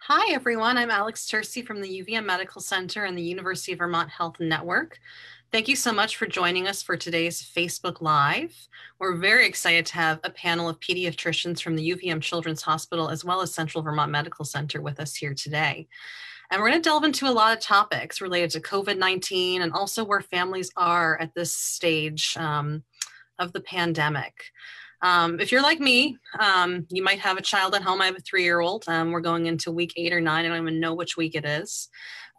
Hi, everyone. I'm Alex Tercy from the UVM Medical Center and the University of Vermont Health Network. Thank you so much for joining us for today's Facebook Live. We're very excited to have a panel of pediatricians from the UVM Children's Hospital as well as Central Vermont Medical Center with us here today. And we're going to delve into a lot of topics related to COVID-19 and also where families are at this stage of the pandemic. If you're like me, you might have a child at home. I have a 3-year-old. We're going into week 8 or 9. I don't even know which week it is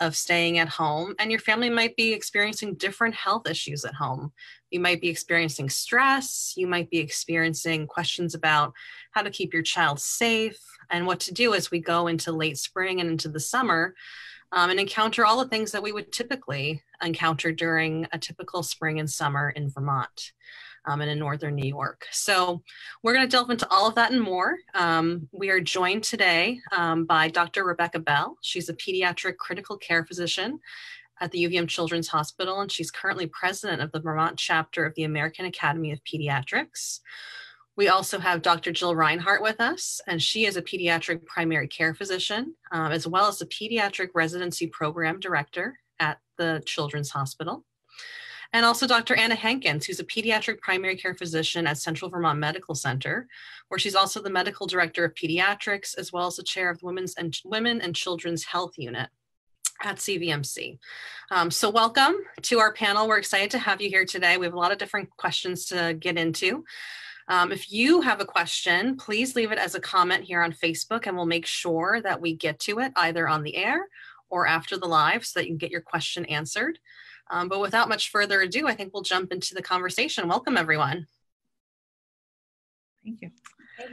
of staying at home. And your family might be experiencing different health issues at home. You might be experiencing stress. You might be experiencing questions about how to keep your child safe and what to do as we go into late spring and into the summer and encounter all the things that we would typically encounter during a typical spring and summer in Vermont. And in northern New York. So we're going to delve into all of that and more. We are joined today by Dr. Rebecca Bell. She's a pediatric critical care physician at the UVM Children's Hospital, and she's currently president of the Vermont chapter of the American Academy of Pediatrics. We also have Dr. Jill Reinhardt with us, and she is a pediatric primary care physician, as well as a pediatric residency program director at the Children's Hospital. And also Dr. Anna Hankins, who's a pediatric primary care physician at Central Vermont Medical Center, where she's also the medical director of pediatrics, as well as the chair of the Women and Children's Health Unit at CVMC. So welcome to our panel. We're excited to have you here today. We have a lot of different questions to get into. If you have a question, please leave it as a comment here on Facebook, and we'll make sure that we get to it either on the air or after the live so that you can get your question answered. But without much further ado, I think we'll jump into the conversation. Welcome, everyone. Thank you.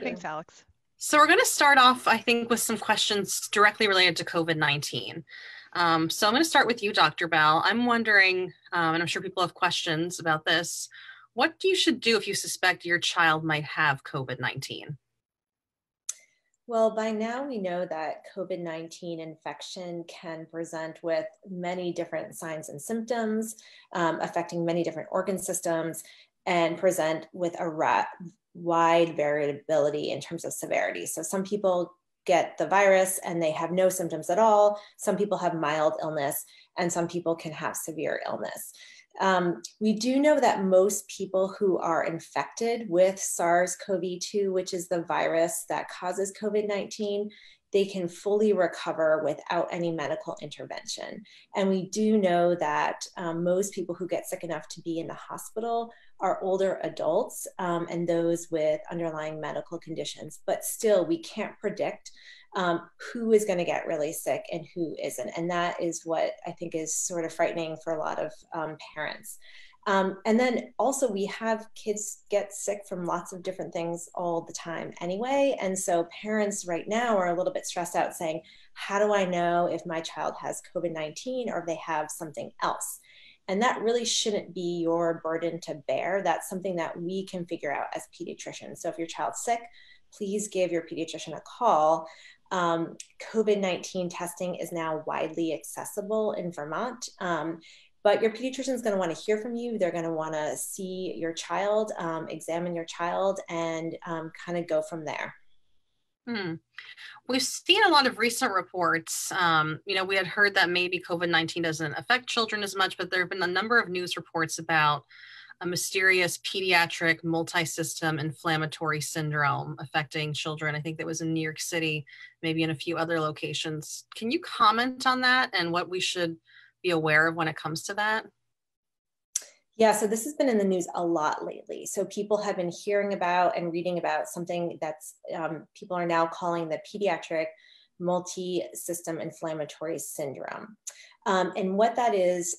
Thanks, Alex. So we're going to start off, I think, with some questions directly related to COVID-19. So I'm going to start with you, Dr. Bell. I'm wondering, and I'm sure people have questions about this, what you should do if you suspect your child might have COVID-19? Well, by now we know that COVID-19 infection can present with many different signs and symptoms, affecting many different organ systems, and present with a wide variability in terms of severity. So some people get the virus and they have no symptoms at all. Some people have mild illness, and some people can have severe illness. We do know that most people who are infected with SARS-CoV-2, which is the virus that causes COVID-19, they can fully recover without any medical intervention. And we do know that most people who get sick enough to be in the hospital are older adults and those with underlying medical conditions. But still, we can't predict who is going to get really sick and who isn't. And that is what I think is sort of frightening for a lot of parents. And then also we have kids get sick from lots of different things all the time anyway. And so parents right now are a little bit stressed out saying, how do I know if my child has COVID-19 or if they have something else? And that really shouldn't be your burden to bear. That's something that we can figure out as pediatricians. So if your child's sick, please give your pediatrician a call. COVID-19 testing is now widely accessible in Vermont, but your pediatrician is going to want to hear from you. They're going to want to see your child, examine your child, and kind of go from there. We've seen a lot of recent reports. We had heard that maybe COVID-19 doesn't affect children as much, but there have been a number of news reports about a mysterious pediatric multi-system inflammatory syndrome affecting children. I think that was in New York City, maybe in a few other locations. Can you comment on that and what we should be aware of when it comes to that? Yeah, so this has been in the news a lot lately. So people have been hearing about and reading about something that's people are now calling the pediatric multi-system inflammatory syndrome. And what that is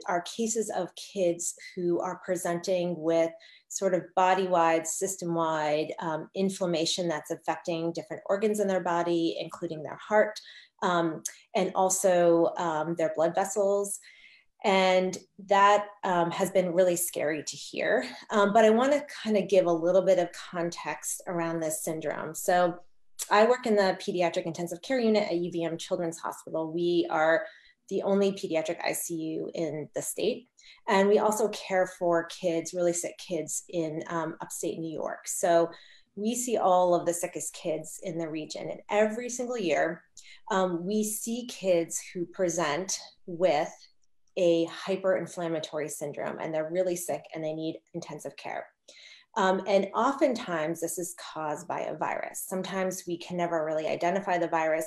are cases of kids who are presenting with sort of body-wide, system-wide inflammation that's affecting different organs in their body, including their heart, and also their blood vessels. And that has been really scary to hear. But I want to kind of give a little bit of context around this syndrome. So I work in the pediatric intensive care unit at UVM Children's Hospital. We are the only pediatric ICU in the state. And we also care for kids, really sick kids in upstate New York. So we see all of the sickest kids in the region. And every single year, we see kids who present with a hyperinflammatory syndrome, and they're really sick and they need intensive care. And oftentimes this is caused by a virus. Sometimes we can never really identify the virus,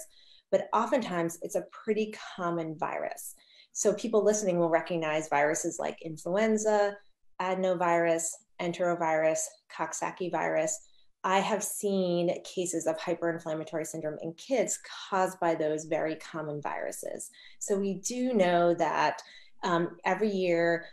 but oftentimes it's a pretty common virus. So people listening will recognize viruses like influenza, adenovirus, enterovirus, Coxsackie virus. I have seen cases of hyperinflammatory syndrome in kids caused by those very common viruses. So we do know that every year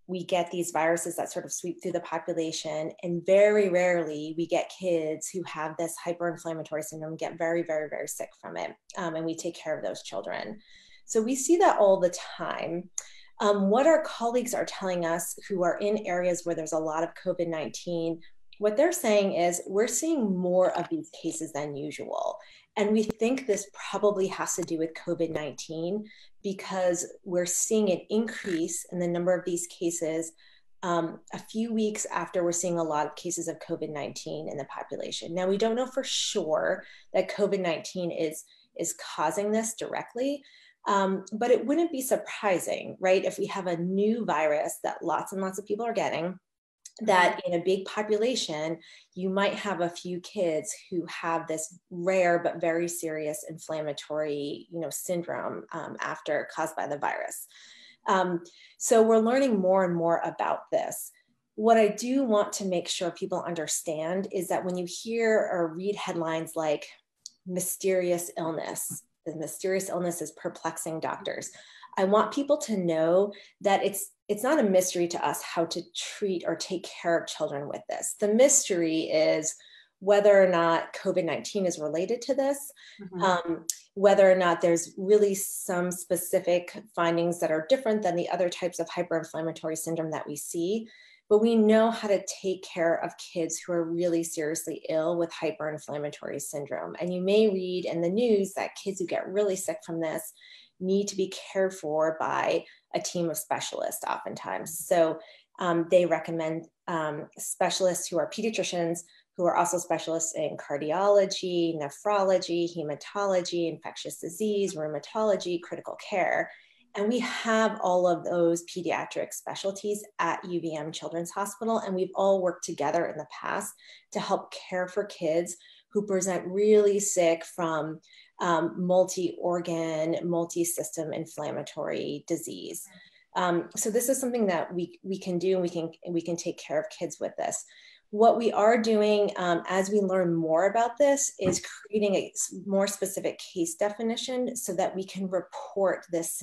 we get these viruses that sort of sweep through the population, and very rarely we get kids who have this hyperinflammatory syndrome get very, very, very sick from it, and we take care of those children. So we see that all the time. What our colleagues are telling us who are in areas where there's a lot of COVID-19, what they're saying is we're seeing more of these cases than usual. And we think this probably has to do with COVID-19 because we're seeing an increase in the number of these cases a few weeks after we're seeing a lot of cases of COVID-19 in the population. Now, we don't know for sure that COVID-19 is causing this directly, but it wouldn't be surprising, right? If we have a new virus that lots and lots of people are getting, that in a big population, you might have a few kids who have this rare but very serious inflammatory, syndrome after caused by the virus. So we're learning more and more about this. What I do want to make sure people understand is that when you hear or read headlines like mysterious illness, the mysterious illness is perplexing doctors, I want people to know that it's not a mystery to us how to treat or take care of children with this. The mystery is whether or not COVID-19 is related to this, whether or not there's really some specific findings that are different than the other types of hyperinflammatory syndrome that we see. But we know how to take care of kids who are really seriously ill with hyperinflammatory syndrome. And you may read in the news that kids who get really sick from this need to be cared for by a team of specialists oftentimes. So they recommend specialists who are pediatricians, who are also specialists in cardiology, nephrology, hematology, infectious disease, rheumatology, critical care. And we have all of those pediatric specialties at UVM Children's Hospital, and we've all worked together in the past to help care for kids who present really sick from multi-organ, multi-system inflammatory disease. So this is something that we can do, and we can take care of kids with this. What we are doing as we learn more about this is creating a more specific case definition so that we can report this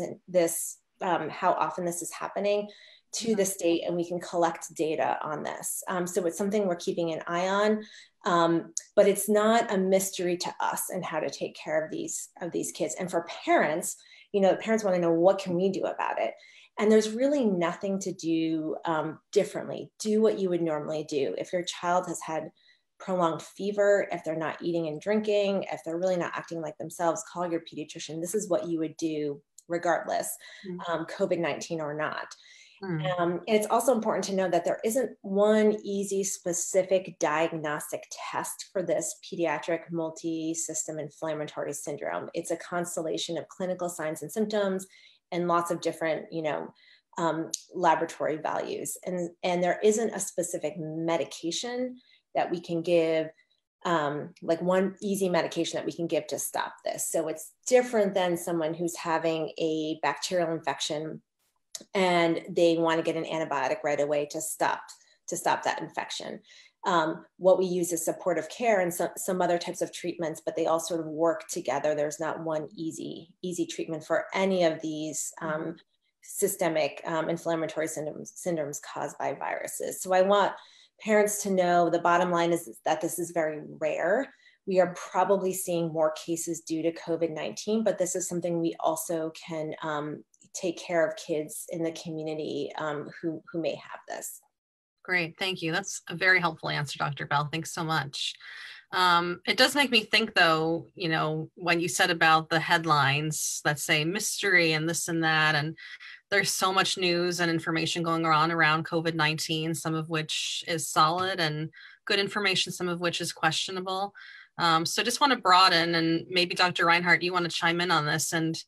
how often this is happening to the state, and we can collect data on this. So it's something we're keeping an eye on, but it's not a mystery to us and how to take care of these kids. And for parents, the parents want to know, what can we do about it? And there's really nothing to do differently. Do what you would normally do. If your child has had prolonged fever, if they're not eating and drinking, if they're really not acting like themselves, call your pediatrician. This is what you would do regardless, COVID-19 or not. And it's also important to know that there isn't one easy specific diagnostic test for this pediatric multi-system inflammatory syndrome. It's a constellation of clinical signs and symptoms and lots of different, laboratory values. And there isn't a specific medication that we can give, like one easy medication that we can give to stop this. So it's different than someone who's having a bacterial infection and they want to get an antibiotic right away to stop that infection. What we use is supportive care and some other types of treatments, but they all sort of work together. There's not one easy treatment for any of these systemic inflammatory syndromes caused by viruses. So I want parents to know the bottom line is that this is very rare. We are probably seeing more cases due to COVID-19, but this is something we also can take care of kids in the community who may have this. Great, thank you. That's a very helpful answer, Dr. Bell. Thanks so much. It does make me think, though, when you said about the headlines that say mystery and this and that, and there's so much news and information going on around COVID-19, some of which is solid and good information, some of which is questionable. So just want to broaden, and maybe Dr. Reinhardt, you want to chime in on this and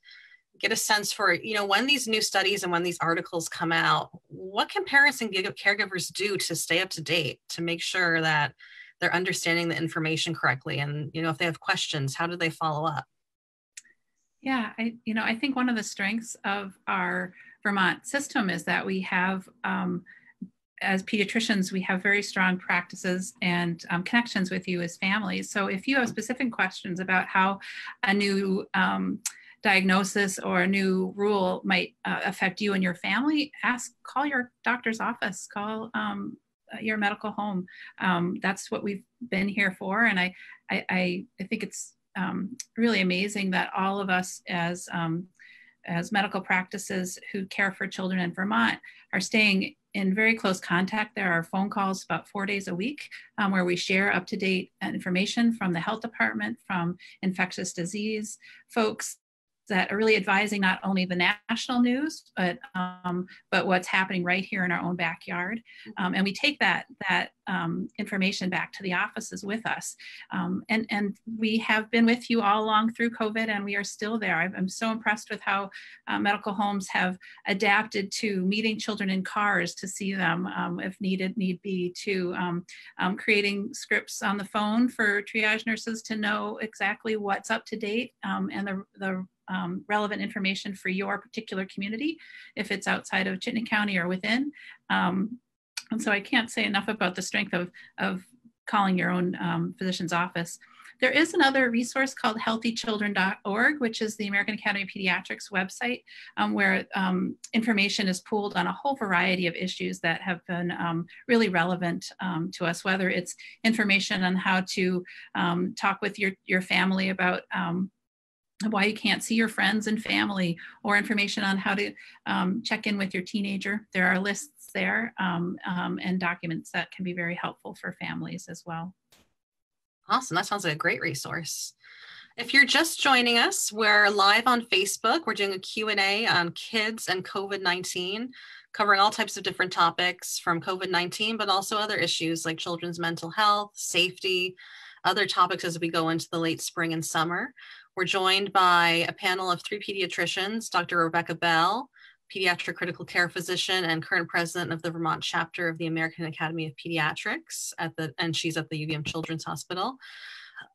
get a sense for, when these new studies and when these articles come out, what can parents and caregivers do to stay up to date, to make sure that they're understanding the information correctly? And, if they have questions, how do they follow up? Yeah, I think one of the strengths of our Vermont system is that we have, as pediatricians, we have very strong practices and connections with you as families. So if you have specific questions about how a new diagnosis or a new rule might affect you and your family, call your doctor's office, call your medical home. That's what we've been here for. And I think it's really amazing that all of us as medical practices who care for children in Vermont are staying in very close contact. There are phone calls about 4 days a week where we share up-to-date information from the health department, from infectious disease folks, that are really advising not only the national news, but what's happening right here in our own backyard. And we take that information back to the offices with us. And we have been with you all along through COVID, and we are still there. I'm so impressed with how medical homes have adapted to meeting children in cars to see them if need be, to creating scripts on the phone for triage nurses to know exactly what's up to date and the relevant information for your particular community, if it's outside of Chittenden County or within. And so I can't say enough about the strength of calling your own physician's office. There is another resource called healthychildren.org, which is the American Academy of Pediatrics website, where information is pooled on a whole variety of issues that have been really relevant to us, whether it's information on how to talk with your family about why you can't see your friends and family, or information on how to check in with your teenager. There are lists there and documents that can be very helpful for families as well. Awesome. That sounds like a great resource. If you're just joining us, we're live on Facebook. We're doing a Q&A on kids and COVID-19, covering all types of different topics from COVID-19, but also other issues like children's mental health, safety, other topics as we go into the late spring and summer. We're joined by a panel of 3 pediatricians, Dr. Rebecca Bell, pediatric critical care physician and current president of the Vermont chapter of the American Academy of Pediatrics, and she's at the UVM Children's Hospital.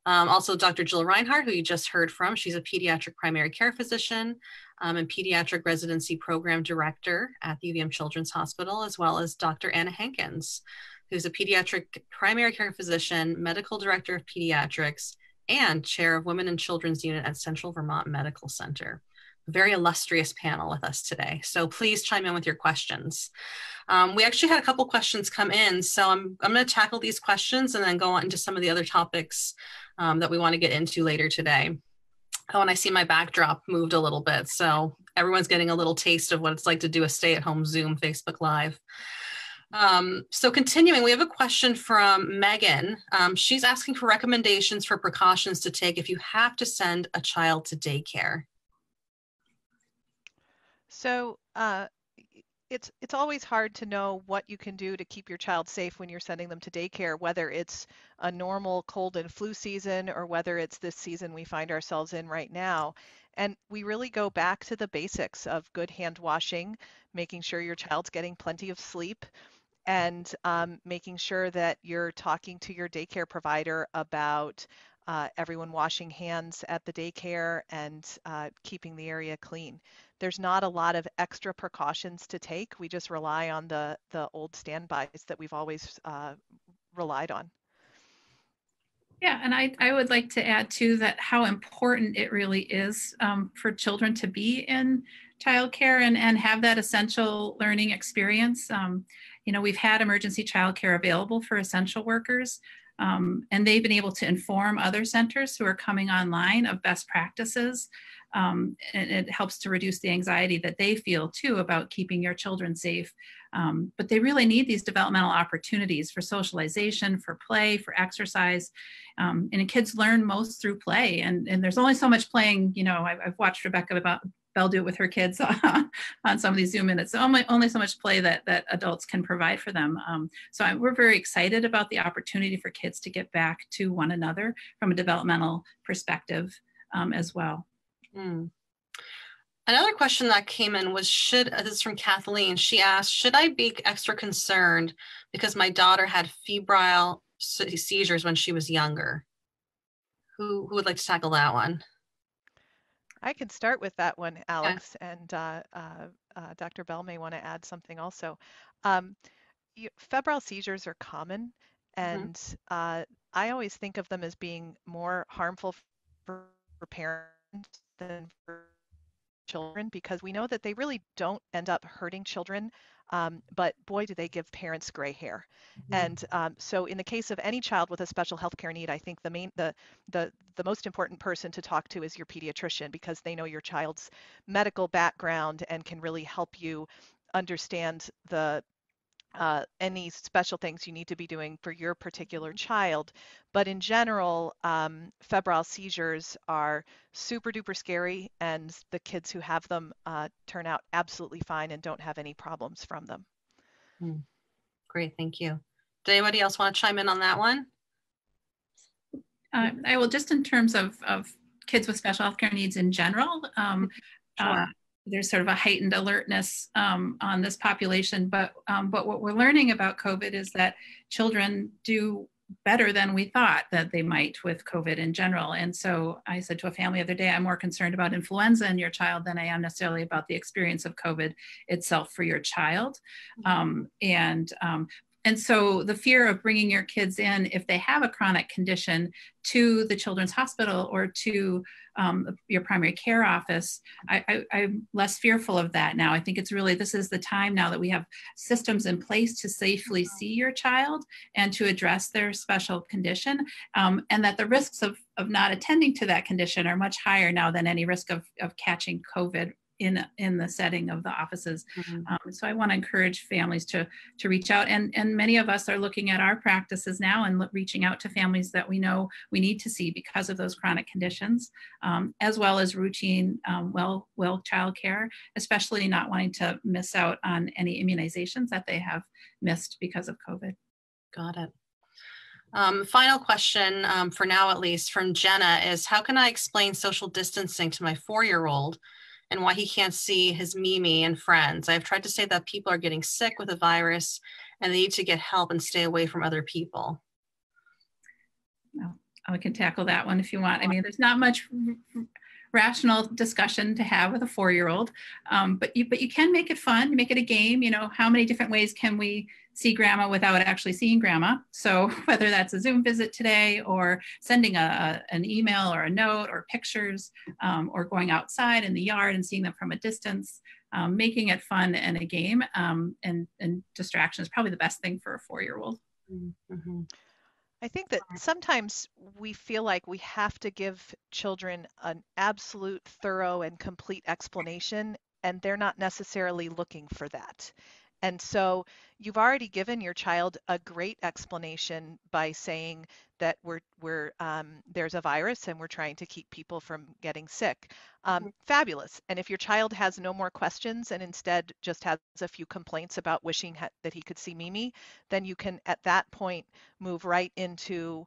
Also, Dr. Jill Reinhardt, who you just heard from. She's a pediatric primary care physician and pediatric residency program director at the UVM Children's Hospital, as well as Dr. Anna Hankins, who's a pediatric primary care physician, medical director of pediatrics, and chair of Women and Children's Unit at Central Vermont Medical Center. A very illustrious panel with us today. So please chime in with your questions. We actually had a couple questions come in, so I'm going to tackle these questions and then go on into some of the other topics that we want to get into later today. Oh, and I see my backdrop moved a little bit, so everyone's getting a little taste of what it's like to do a stay-at-home Zoom Facebook Live. So continuing, we have a question from Megan. She's asking for recommendations for precautions to take if you have to send a child to daycare. So it's always hard to know what you can do to keep your child safe when you're sending them to daycare, whether it's a normal cold and flu season or whether it's this season we find ourselves in right now. And we really go back to the basics of good hand washing, making sure your child's getting plenty of sleep, and making sure that you're talking to your daycare provider about everyone washing hands at the daycare and keeping the area clean. There's not a lot of extra precautions to take. We just rely on the old standbys that we've always relied on. Yeah, and I would like to add too that how important it really is for children to be in childcare and have that essential learning experience. We've had emergency childcare available for essential workers, and they've been able to inform other centers who are coming online of best practices. And it helps to reduce the anxiety that they feel too about keeping your children safe. But they really need these developmental opportunities for socialization, for play, for exercise. And kids learn most through play. And there's only so much playing, I've watched Rebecca Belle do it with her kids on some of these Zoom minutes. So only so much play that adults can provide for them. We're very excited about the opportunity for kids to get back to one another from a developmental perspective as well. Mm. Another question that came in was, this is from Kathleen. She asked, should I be extra concerned because my daughter had febrile seizures when she was younger? Who would like to tackle that one? I can start with that one, Alex, and Dr. Bell may want to add something also. Febrile seizures are common, and I always think of them as being more harmful for parents than for children, because we know that they really don't end up hurting children, but boy, do they give parents gray hair. And so in the case of any child with a special healthcare need, I think the most important person to talk to is your pediatrician, because they know your child's medical background and can really help you understand any special things you need to be doing for your particular child. But in general, febrile seizures are super duper scary, and the kids who have them turn out absolutely fine and don't have any problems from them. Great, thank you. Does anybody else want to chime in on that one? I will, just in terms of kids with special healthcare needs in general. Sure. There's sort of a heightened alertness on this population, but what we're learning about COVID is that children do better than we thought that they might with COVID in general. And so I said to a family the other day, I'm more concerned about influenza in your child than I am necessarily about the experience of COVID itself for your child. And so the fear of bringing your kids in, if they have a chronic condition, to the children's hospital or to your primary care office, I'm less fearful of that now. I think it's really, this is the time now that we have systems in place to safely see your child and to address their special condition, and that the risks of not attending to that condition are much higher now than any risk of catching COVID in the setting of the offices. So I want to encourage families to reach out, and many of us are looking at our practices now and reaching out to families that we know we need to see because of those chronic conditions, as well as routine well child care, especially not wanting to miss out on any immunizations that they have missed because of COVID. Got it. Final question, for now at least, from Jenna is, how can I explain social distancing to my 4-year-old and why he can't see his Mimi and friends? I've tried to say that people are getting sick with the virus and they need to get help and stay away from other people. I can tackle that one if you want. I mean, there's not much rational discussion to have with a 4-year-old, but you can make it fun, make it a game. You know, how many different ways can we see grandma without actually seeing grandma? So whether that's a Zoom visit today, or sending an email or a note or pictures, or going outside in the yard and seeing them from a distance, making it fun and a game, and distraction is probably the best thing for a 4-year-old. I think that sometimes we feel like we have to give children an absolute, thorough, and complete explanation, and they're not necessarily looking for that. And so you've already given your child a great explanation by saying that there's a virus and we're trying to keep people from getting sick. Fabulous. And if your child has no more questions and instead just has a few complaints about wishing that he could see Mimi, then you can at that point move right into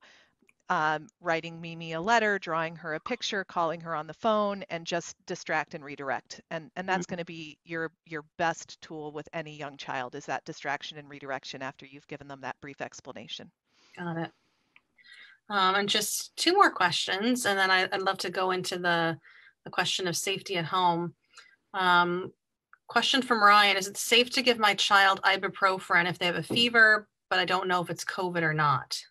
writing Mimi a letter, drawing her a picture, calling her on the phone, and just distract and redirect. And that's going to be your best tool with any young child, is that distraction and redirection after you've given them that brief explanation. Got it. And just 2 more questions, and then I'd love to go into the question of safety at home. Question from Ryan: is it safe to give my child ibuprofen if they have a fever, but I don't know if it's COVID or not?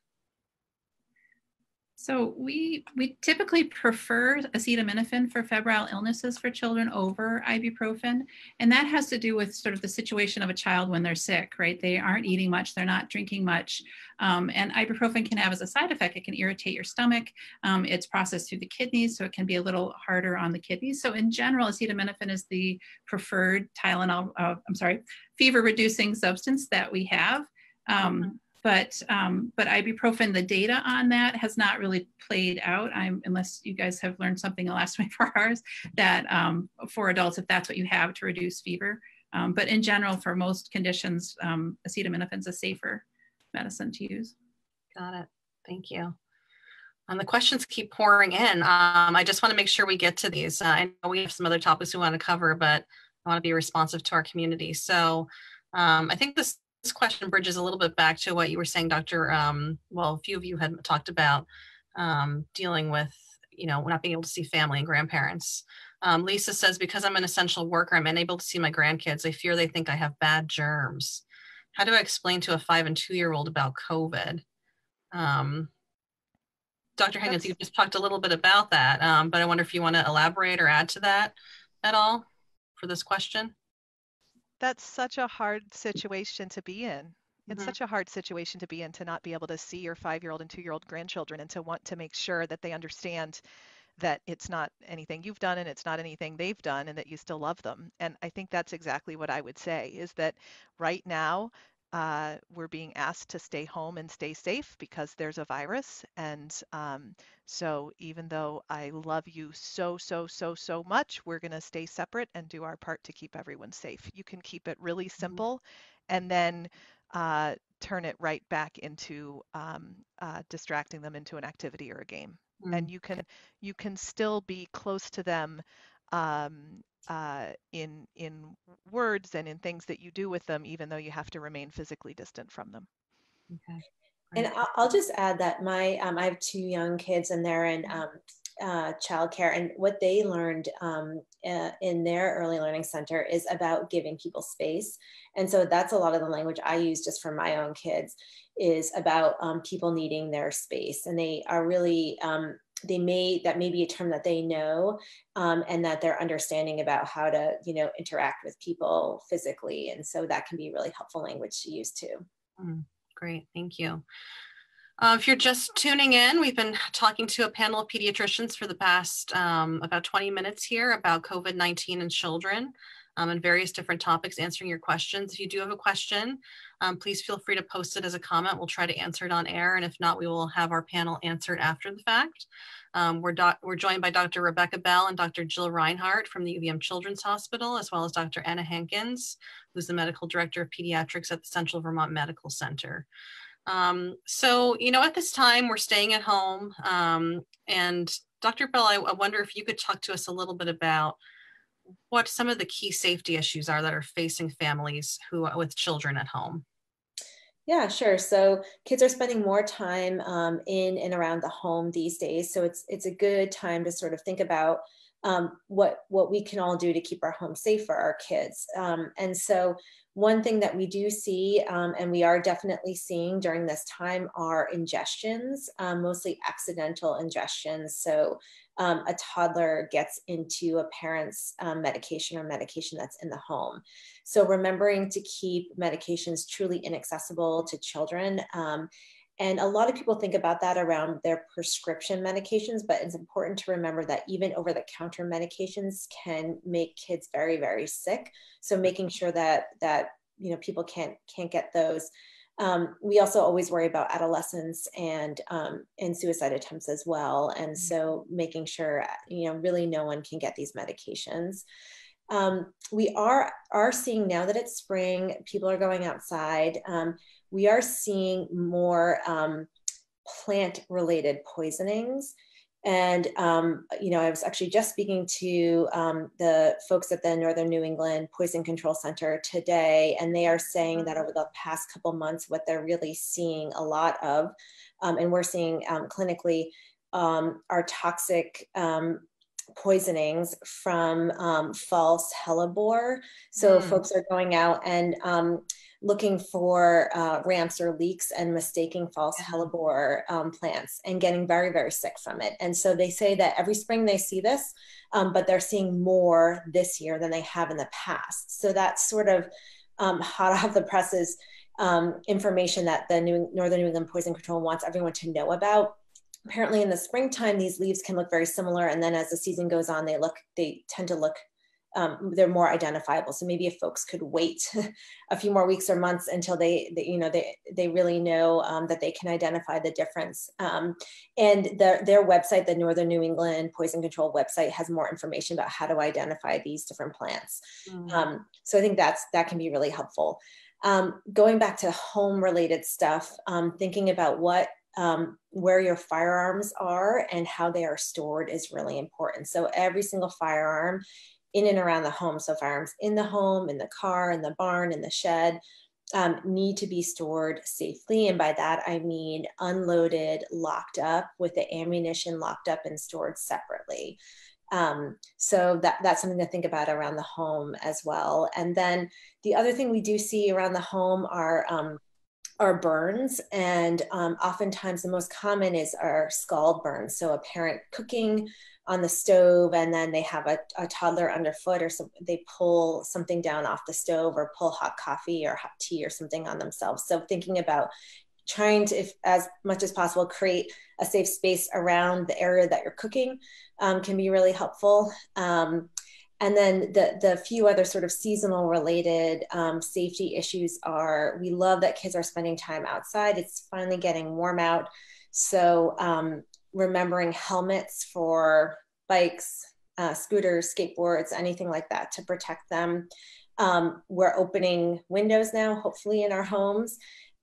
So we typically prefer acetaminophen for febrile illnesses for children over ibuprofen. And that has to do with sort of the situation of a child when they're sick, right? They aren't eating much, they're not drinking much. And ibuprofen can have as a side effect, it can irritate your stomach. It's processed through the kidneys, so it can be a little harder on the kidneys. So in general, acetaminophen is the preferred fever reducing substance that we have. ibuprofen, the data on that has not really played out. Unless you guys have learned something in the last 24 hours, that for adults, if that's what you have to reduce fever. But in general, for most conditions, acetaminophen is a safer medicine to use. Got it. Thank you. The questions keep pouring in. I just want to make sure we get to these. I know we have some other topics we want to cover, but I want to be responsive to our community. So I think this question bridges a little bit back to what you were saying, Dr. Well, a few of you had talked about dealing with, not being able to see family and grandparents. Lisa says, because I'm an essential worker, I'm unable to see my grandkids. I fear they think I have bad germs. How do I explain to a 5 and 2-year-old about COVID? Dr. Higgins, you just talked a little bit about that, but I wonder if you want to elaborate or add to that at all for this question. That's such a hard situation to be in. It's such a hard situation to be in, to not be able to see your 5-year-old and 2-year-old grandchildren, and to want to make sure that they understand that it's not anything you've done and it's not anything they've done, and that you still love them. And I think that's exactly what I would say, is that right now we're being asked to stay home and stay safe because there's a virus. And so even though I love you so much, we're going to stay separate and do our part to keep everyone safe. You can keep it really simple, and then turn it right back into distracting them into an activity or a game. And you can still be close to them in words and in things that you do with them, even though you have to remain physically distant from them. Okay. And I'll just add that I have 2 young kids, and they're in childcare, and what they learned in their early learning center is about giving people space. And so that's a lot of the language I use just for my own kids, is about people needing their space. And they are really, that may be a term that they know, and that they're understanding about how to, interact with people physically. And so that can be really helpful language to use too. Great, thank you. If you're just tuning in, we've been talking to a panel of pediatricians for the past about 20 minutes here about COVID-19 in children, and various different topics, answering your questions. If you do have a question, please feel free to post it as a comment. We'll try to answer it on air, and if not, we will have our panel answered after the fact. We're joined by Dr. Rebecca Bell and Dr. Jill Reinhardt from the UVM Children's Hospital, as well as Dr. Anna Hankins, who's the Medical Director of Pediatrics at the Central Vermont Medical Center. So, at this time we're staying at home, and Dr. Bell, I wonder if you could talk to us a little bit about what some of the key safety issues are that are facing families with children at home. Yeah, sure. So kids are spending more time in and around the home these days. So it's a good time to sort of think about what we can all do to keep our home safe for our kids. And so one thing that we do see, and we are definitely seeing during this time, are ingestions, mostly accidental ingestions. So a toddler gets into a parent's medication or medication that's in the home. So remembering to keep medications truly inaccessible to children. And a lot of people think about that around their prescription medications, but it's important to remember that even over-the-counter medications can make kids very, very sick. So making sure that people can't get those. We also always worry about adolescents and suicide attempts as well. And so making sure, really no one can get these medications. We are seeing, now that it's spring, people are going outside. We are seeing more plant-related poisonings. And, I was actually just speaking to the folks at the Northern New England Poison Control Center today, and they are saying that over the past couple months, what they're really seeing a lot of, and we're seeing clinically, are toxic poisonings from false hellebore. So folks are going out and looking for ramps or leaks and mistaking false hellebore plants and getting very, very sick from it. And so they say that every spring they see this, but they're seeing more this year than they have in the past. So that's sort of hot off the presses information that the Northern New England Poison Control wants everyone to know about. Apparently in the springtime, these leaves can look very similar. And then as the season goes on, they tend to look they're more identifiable. So maybe if folks could wait a few more weeks or months until they really know that they can identify the difference. And their website, the Northern New England Poison Control website, has more information about how to identify these different plants. So I think that can be really helpful. Going back to home related stuff, thinking about where your firearms are and how they are stored is really important. So every single firearm in and around the home, so firearms in the home, in the car, in the barn, in the shed, need to be stored safely. And by that, I mean unloaded, locked up, with the ammunition locked up and stored separately. So that's something to think about around the home as well. And then the other thing we do see around the home are burns. And oftentimes the most common are scald burns. So a parent cooking on the stove, and then they have a toddler underfoot, or they pull something down off the stove, or pull hot coffee or hot tea or something on themselves. So thinking about trying to, as much as possible, create a safe space around the area that you're cooking can be really helpful. And then the few other sort of seasonal related safety issues are, we love that kids are spending time outside. It's finally getting warm out. So remembering helmets for bikes, scooters, skateboards, anything like that to protect them. We're opening windows now, hopefully in our homes.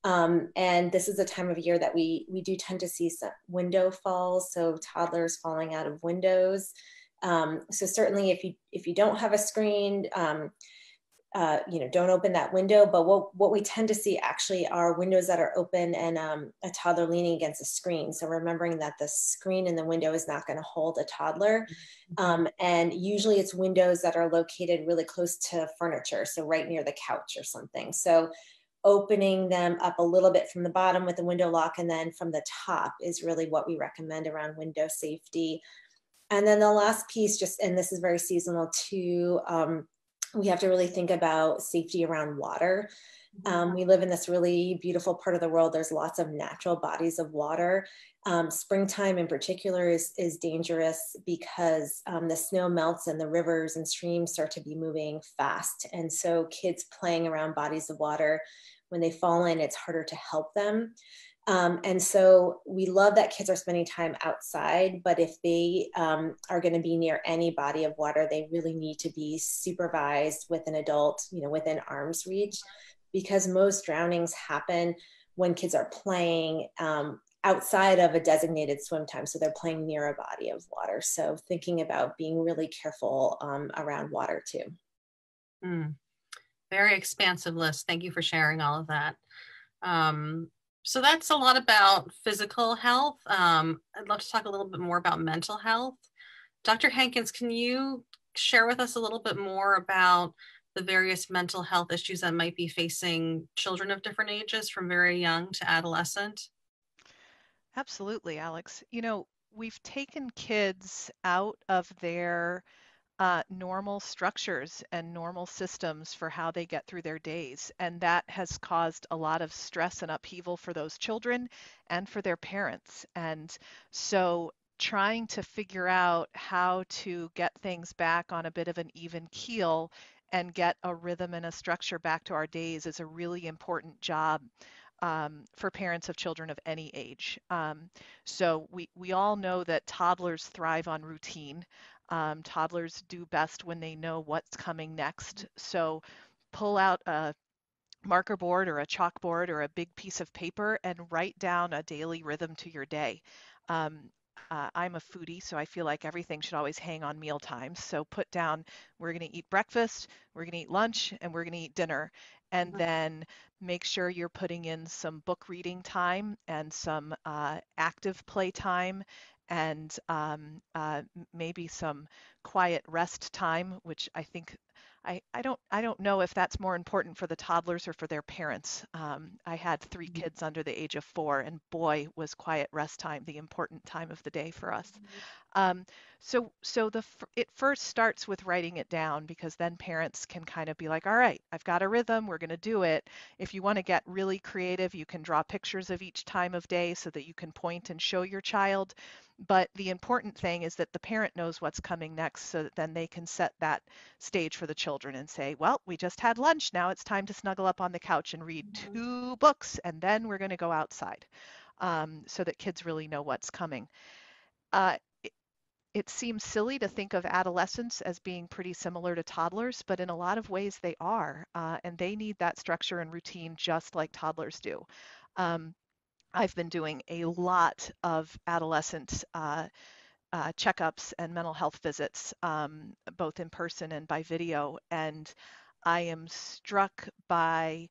And this is a time of year that we do tend to see some window falls, so toddlers falling out of windows. So certainly if you don't have a screen, don't open that window. But what we tend to see actually are windows that are open and a toddler leaning against a screen. So remembering that the screen in the window is not going to hold a toddler. And usually it's windows that are located really close to furniture, so right near the couch or something. So opening them up a little bit from the bottom with the window lock, and then from the top is really what we recommend around window safety. And then the last piece, and this is very seasonal too, we have to really think about safety around water. We live in this really beautiful part of the world. There's lots of natural bodies of water. Springtime in particular is dangerous because the snow melts and the rivers and streams start to be moving fast. And so kids playing around bodies of water, when they fall in, it's harder to help them. And so we love that kids are spending time outside, but if they are going to be near any body of water, they really need to be supervised with an adult, within arm's reach, because most drownings happen when kids are playing outside of a designated swim time. So they're playing near a body of water. So thinking about being really careful around water too. Very expansive list. Thank you for sharing all of that. So that's a lot about physical health. I'd love to talk a little bit more about mental health. Dr. Hankins, can you share with us a little bit more about the various mental health issues that might be facing children of different ages, from very young to adolescent? Absolutely, Alex. We've taken kids out of their normal structures and normal systems for how they get through their days. And that has caused a lot of stress and upheaval for those children and for their parents. And so trying to figure out how to get things back on a bit of an even keel and get a rhythm and a structure back to our days is a really important job for parents of children of any age. So we all know that toddlers thrive on routine. Toddlers do best when they know what's coming next. So pull out a marker board or a chalkboard or a big piece of paper and write down a daily rhythm to your day. I'm a foodie, so I feel like everything should always hang on meal times. So put down, we're going to eat breakfast, we're going to eat lunch, and we're going to eat dinner. And then make sure you're putting in some book reading time and some active play time, and maybe some quiet rest time, which I think I don't know if that's more important for the toddlers or for their parents. I had 3 kids under the age of 4, and boy, was quiet rest time the important time of the day for us. So it first starts with writing it down, because then parents can kind of be like, all right, I've got a rhythm, we're going to do it. If you want to get really creative, you can draw pictures of each time of day so that you can point and show your child. But the important thing is that the parent knows what's coming next, so that then they can set that stage for the children and say, well, we just had lunch. Now it's time to snuggle up on the couch and read 2 books, and then we're going to go outside, so that kids really know what's coming. Uh, it seems silly to think of adolescents as being pretty similar to toddlers, but in a lot of ways they are, and they need that structure and routine just like toddlers do. I've been doing a lot of adolescent checkups and mental health visits, both in person and by video, and I am struck by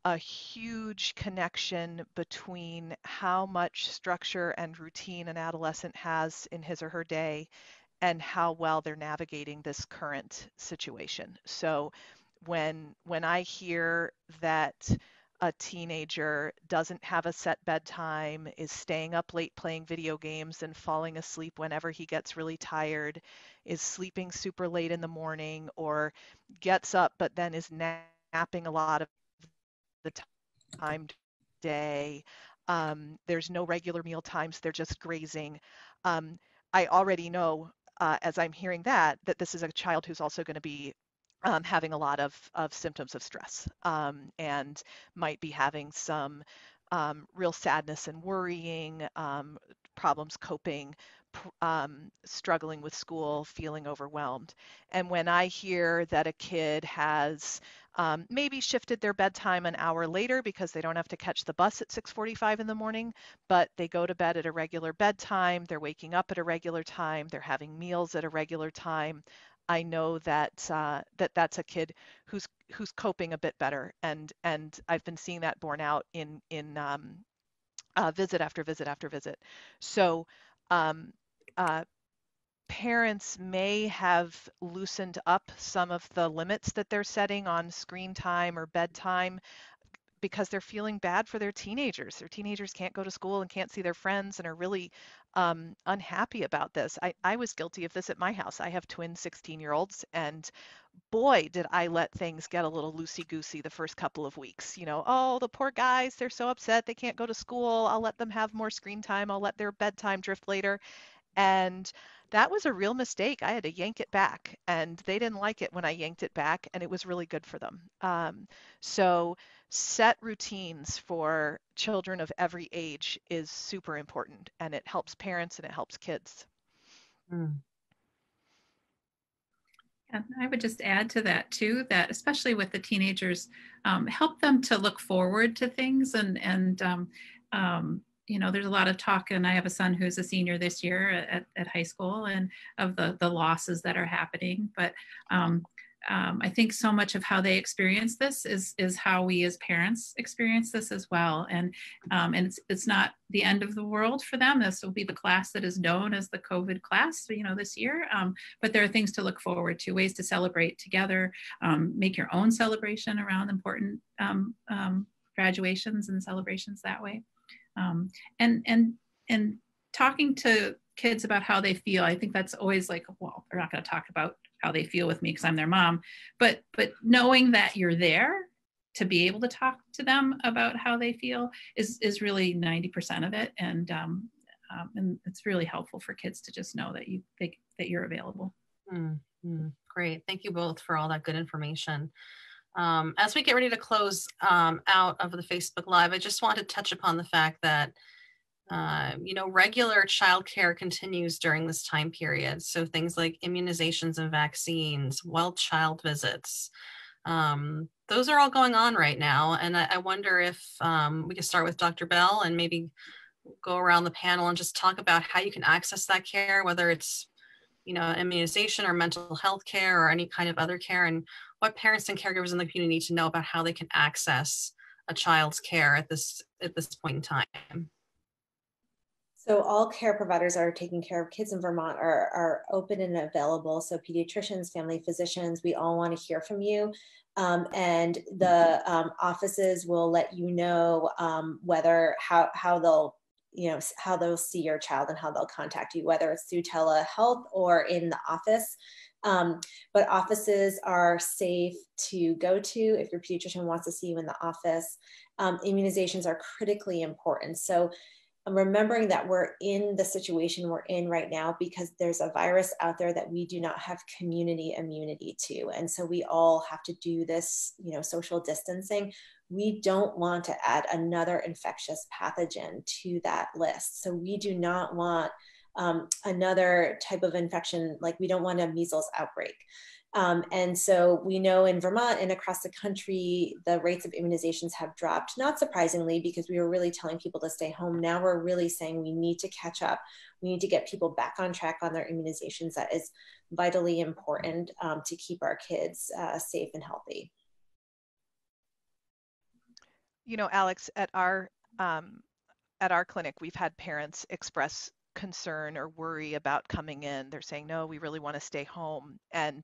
a huge connection between how much structure and routine an adolescent has in his or her day and how well they're navigating this current situation. So when I hear that a teenager doesn't have a set bedtime, is staying up late playing video games and falling asleep whenever he gets really tired, is sleeping super late in the morning, or gets up but then is napping a lot of the time day. There's no regular meal times, they're just grazing. I already know, as I'm hearing that this is a child who's also going to be having a lot of symptoms of stress, and might be having some real sadness and worrying, problems coping, struggling with school, feeling overwhelmed. And when I hear that a kid has maybe shifted their bedtime an hour later because they don't have to catch the bus at 6:45 in the morning, but they go to bed at a regular bedtime, they're waking up at a regular time, they're having meals at a regular time, I know that that's a kid who's coping a bit better, and I've been seeing that borne out in visit after visit after visit. So um, uh, parents may have loosened up some of the limits that they're setting on screen time or bedtime because they're feeling bad for their teenagers. Their teenagers can't go to school and can't see their friends and are really unhappy about this. I was guilty of this at my house. I have twin 16-year-olds, and boy, did I let things get a little loosey-goosey the first couple of weeks. You know, oh, the poor guys, they're so upset they can't go to school. I'll let them have more screen time. I'll let their bedtime drift later. And that was a real mistake. I had to yank it back, and they didn't like it when I yanked it back, and it was really good for them. So set routines for children of every age is super important, and it helps parents and it helps kids. Mm. And I would just add to that too, that especially with the teenagers, help them to look forward to things, and you know, there's a lot of talk, and I have a son who's a senior this year at high school, and of the losses that are happening. But I think so much of how they experience this is how we as parents experience this as well. And it's not the end of the world for them. This will be the class that is known as the COVID class, you know, this year. But there are things to look forward to, ways to celebrate together, make your own celebration around important graduations and celebrations that way. And talking to kids about how they feel, I think that's always like, well, they're not going to talk about how they feel with me because I'm their mom, but knowing that you're there to be able to talk to them about how they feel is really 90% of it, and it's really helpful for kids to just know that you're available. Mm-hmm. Great, thank you both for all that good information. As we get ready to close out of the Facebook Live, I just want to touch upon the fact that you know, regular childcare continues during this time period. So things like immunizations and vaccines, well child visits, those are all going on right now. And I wonder if we could start with Dr. Bell and maybe go around the panel and just talk about how you can access that care, whether it's, you know, immunization or mental health care or any kind of other care, and what parents and caregivers in the community need to know about how they can access a child's care at this point in time. So all care providers that are taking care of kids in Vermont are open and available. So pediatricians, family physicians, we all want to hear from you. And the offices will let you know whether how they'll how they'll see your child and how they'll contact you, whether it's through telehealth or in the office. But offices are safe to go to if your pediatrician wants to see you in the office. Immunizations are critically important. So remembering that we're in the situation we're in right now because there's a virus out there that we do not have community immunity to. And so we all have to do this, social distancing. We don't want to add another infectious pathogen to that list. So we do not want another type of infection, like we don't want a measles outbreak. And so we know in Vermont and across the country, the rates of immunizations have dropped, not surprisingly, because we were really telling people to stay home. Now we're really saying we need to catch up. We need to get people back on track on their immunizations. That is vitally important to keep our kids safe and healthy. Alex, at our clinic, we've had parents express concern or worry about coming in. They're saying, no, we really want to stay home. And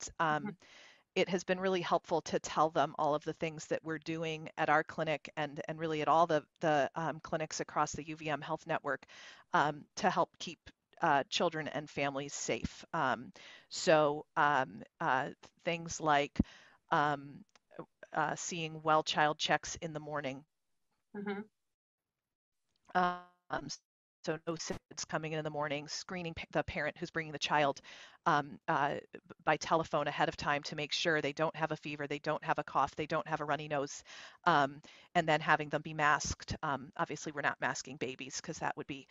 it has been really helpful to tell them all of the things that we're doing at our clinic and really at all the clinics across the UVM Health Network to help keep children and families safe. So things like seeing well child checks in the morning. Mm-hmm. So no kids coming in the morning, screening the parent who's bringing the child by telephone ahead of time to make sure they don't have a fever, they don't have a cough, they don't have a runny nose, and then having them be masked. Obviously, we're not masking babies because that would be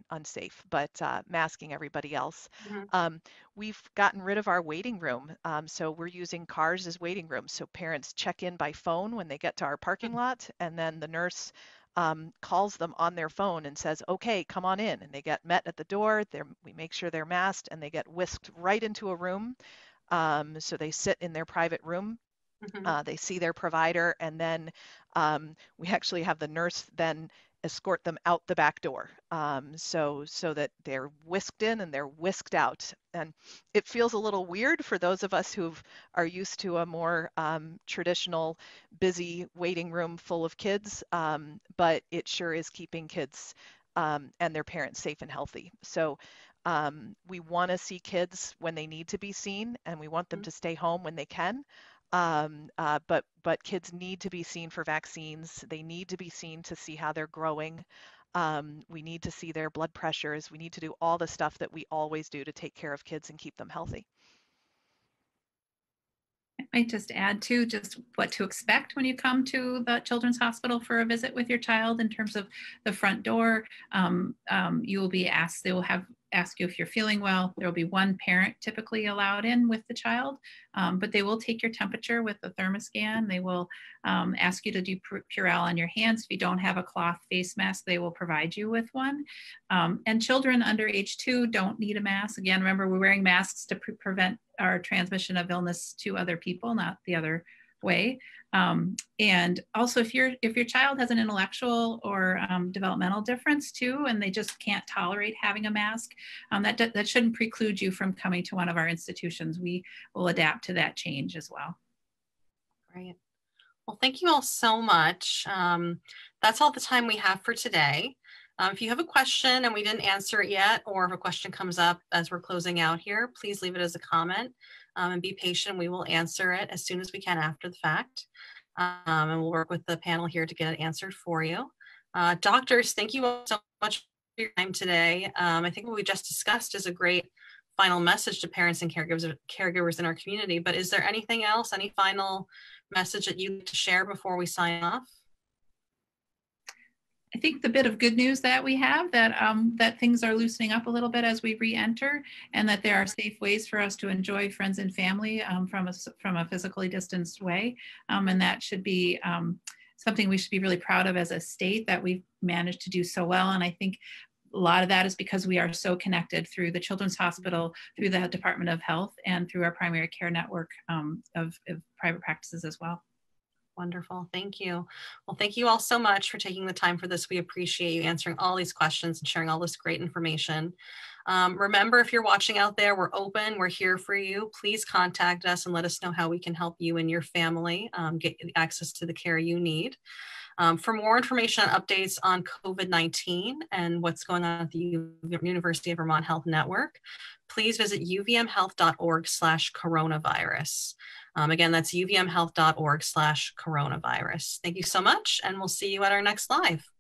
unsafe, but masking everybody else. Mm-hmm. We've gotten rid of our waiting room, so we're using cars as waiting rooms. So parents check in by phone when they get to our parking lot, and then the nurse calls them on their phone and says, okay, come on in. And they get met at the door. We make sure they're masked and they get whisked right into a room. So they sit in their private room. Mm-hmm. They see their provider, and then we actually have the nurse then escort them out the back door so that they're whisked in and they're whisked out. And it feels a little weird for those of us who are used to a more traditional, busy waiting room full of kids, but it sure is keeping kids and their parents safe and healthy. So we want to see kids when they need to be seen, and we want them to stay home when they can. But kids need to be seen for vaccines. They need to be seen to see how they're growing. We need to see their blood pressures. We need to do all the stuff that we always do to take care of kids and keep them healthy. I might just add to just what to expect when you come to the Children's Hospital for a visit with your child in terms of the front door. You will be asked, they will ask you if you're feeling well. There will be one parent typically allowed in with the child, but they will take your temperature with a thermoscan. They will ask you to do Purell on your hands. If you don't have a cloth face mask, they will provide you with one. And children under age 2 don't need a mask. Again, remember, we're wearing masks to prevent our transmission of illness to other people, not the other way. And also, if your child has an intellectual or developmental difference too, and they just can't tolerate having a mask, that shouldn't preclude you from coming to one of our institutions. We will adapt to that change as well. Great. Well, thank you all so much. That's all the time we have for today. If you have a question and we didn't answer it yet, or if a question comes up as we're closing out here, please leave it as a comment and be patient. We will answer it as soon as we can after the fact. And we'll work with the panel here to get it answered for you. Doctors, thank you all so much for your time today. I think what we just discussed is a great final message to parents and caregivers in our community, but is there anything else, any final message that you'd like to share before we sign off? I think the bit of good news that we have that things are loosening up a little bit as we re-enter, and that there are safe ways for us to enjoy friends and family from a physically distanced way, and that should be something we should be really proud of as a state, that we've managed to do so well. And I think a lot of that is because we are so connected through the Children's Hospital, through the Department of Health, and through our primary care network of private practices as well. Wonderful. Thank you. Well, thank you all so much for taking the time for this. We appreciate you answering all these questions and sharing all this great information. Remember, if you're watching out there, we're open. We're here for you. Please contact us and let us know how we can help you and your family get access to the care you need. For more information and updates on COVID-19 and what's going on at the University of Vermont Health Network, please visit uvmhealth.org/coronavirus. Again, that's uvmhealth.org/coronavirus. Thank you so much, and we'll see you at our next live.